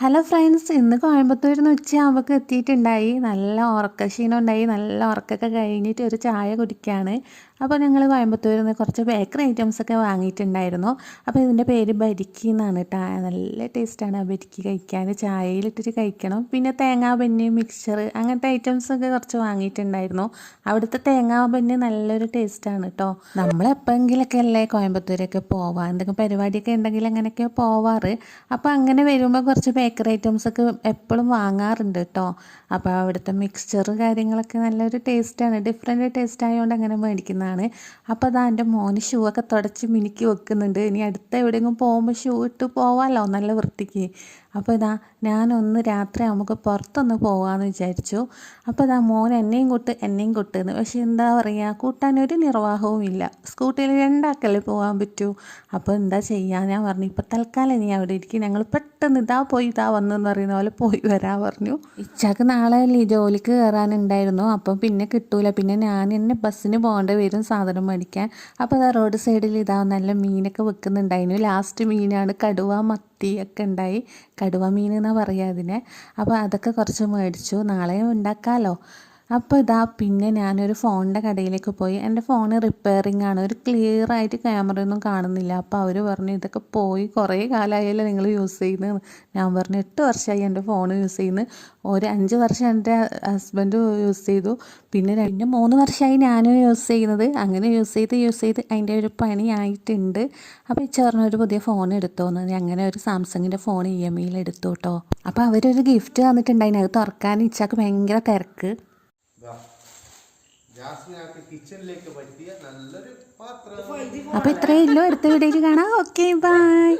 Hello friends, ഇന്ന് കോയമ്പത്തൂരിൽ നിന്ന് ഉച്ചയാകുമ്പോഴേക്ക് എത്തിയിട്ടുണ്ടായി. നല്ല ഉറക്കക്ഷീണം ഉണ്ടായി. നല്ല ഉറക്കമൊക്കെ കഴിഞ്ഞിട്ട് ഒരു ചായ കുടിക്കുകയാണ്. അപ്പോൾ ഞങ്ങൾ കോയമ്പത്തൂരിൽ നിന്ന് കുറച്ച് ബേക്കറി ഐറ്റംസൊക്കെ വാങ്ങിയിട്ടുണ്ടായിരുന്നു. അപ്പോൾ ഇതിൻ്റെ പേര് ബരിക്കി എന്നാണ് കേട്ടോ. നല്ല ടേസ്റ്റാണ് ആ ബരിക്കി കഴിക്കാൻ. ചായയിലിട്ടിട്ട് കഴിക്കണം. പിന്നെ തേങ്ങാ ബന്ന്, മിക്സ്ചർ അങ്ങനത്തെ ഐറ്റംസൊക്കെ കുറച്ച് വാങ്ങിയിട്ടുണ്ടായിരുന്നു. അവിടുത്തെ തേങ്ങാ ബന്ന് നല്ലൊരു ടേസ്റ്റാണ് കേട്ടോ. നമ്മളെപ്പോഴെങ്കിലൊക്കെ അല്ലേ കോയമ്പത്തൂരൊക്കെ പോവാം. എന്തെങ്കിലും പരിപാടിയൊക്കെ ഉണ്ടെങ്കിൽ അങ്ങനെയൊക്കെ പോവാറ്. അപ്പോൾ അങ്ങനെ വരുമ്പോൾ കുറച്ച് ബേക്കറി ഐറ്റംസൊക്കെ എപ്പോഴും വാങ്ങാറുണ്ട് കേട്ടോ. അപ്പോൾ അവിടുത്തെ മിക്സ്ചർ കാര്യങ്ങളൊക്കെ നല്ലൊരു ടേസ്റ്റാണ്. ഡിഫറെൻറ്റ് ടേസ്റ്റ് ആയതുകൊണ്ട് അങ്ങനെ മേടിക്കുന്നതാണ്. അപ്പോൾ അതാ എൻ്റെ മോന് ഷൂ ഒക്കെ തുടച്ച് മിനുക്കി വെക്കുന്നുണ്ട്. ഇനി അടുത്ത എവിടെയെങ്കിലും പോകുമ്പോൾ ഷൂ ഇട്ട് പോവാമല്ലോ നല്ല വൃത്തിക്ക്. അപ്പോൾ ഇതാ ഞാനൊന്ന് രാത്രി നമുക്ക് പുറത്തൊന്ന് പോകാമെന്ന് വിചാരിച്ചു. അപ്പോൾ ഇതാ മോൻ എന്നെയും കൂട്ടുന്നു. പക്ഷെ എന്താ പറയുക, കൂട്ടാനൊരു നിർവാഹവും ഇല്ല. സ്കൂട്ടിയിൽ രണ്ടാക്കല്ലേ പോകാൻ പറ്റൂ. അപ്പോൾ എന്താ ചെയ്യുക, ഞാൻ പറഞ്ഞു ഇപ്പോൾ തൽക്കാലം നീ അവിടെ ഇരിക്കും, ഞങ്ങൾ പെട്ടെന്ന് ഇതാ വന്നെന്ന് പറയുന്ന പോലെ പോയി വരാൻ പറഞ്ഞു. ഇച്ചാക്ക് നാളെ ജോലിക്ക് കയറാനുണ്ടായിരുന്നു. അപ്പം പിന്നെ കിട്ടൂല. പിന്നെ ഞാൻ എന്നെ ബസ്സിന് പോകേണ്ടി വരും സാധനം മേടിക്കാൻ. അപ്പോൾ ഇതാ റോഡ് സൈഡിൽ ഇതാ നല്ല മീനൊക്കെ വെക്കുന്നുണ്ടായിരുന്നു. ലാസ്റ്റ് മീനാണ് കടുവ, മത്തി ഒക്കെ ഉണ്ടായി. കടുവ മീൻ എന്നാണ് പറയുക അതിനെ. അപ്പോൾ അതൊക്കെ കുറച്ച് മേടിച്ചു, നാളെ ഉണ്ടാക്കാമല്ലോ. അപ്പോൾ ഇതാ പിന്നെ ഞാനൊരു ഫോണിൻ്റെ കടയിലേക്ക് പോയി. എൻ്റെ ഫോണ് റിപ്പയറിങ് ആണ്, ഒരു ക്ലിയർ ആയിട്ട് ക്യാമറയൊന്നും കാണുന്നില്ല. അപ്പോൾ അവർ പറഞ്ഞു ഇതൊക്കെ പോയി കുറേ കാലമായല്ലോ നിങ്ങൾ യൂസ് ചെയ്യുന്നത്. ഞാൻ പറഞ്ഞു 8 വർഷമായി എൻ്റെ ഫോൺ യൂസ് ചെയ്യുന്നത്. ഒരു 5 വർഷം എൻ്റെ ഹസ്ബൻഡ് യൂസ് ചെയ്തു. പിന്നെ 3 വർഷമായി ഞാനും യൂസ് ചെയ്യുന്നത്. അങ്ങനെ യൂസ് ചെയ്ത് അതിൻ്റെ ഒരു പണിയായിട്ടുണ്ട്. അപ്പോൾ ഈ ഒരു പുതിയ ഫോൺ എടുത്തോന്ന്. അങ്ങനെ ഒരു സാംസങ്ങിൻ്റെ ഫോൺ EMIയിൽ എടുത്തു കേട്ടോ. അപ്പോൾ അവരൊരു ഗിഫ്റ്റ് തന്നിട്ടുണ്ടായിന്. അത് തുറക്കാൻ ഇച്ചാക്ക് ഭയങ്കര തിരക്ക്. അപ്പോൾ ഇത്രയേ ഉള്ളൂ. അടുത്ത വീഡിയോയിൽ കാണാം. Okay, by.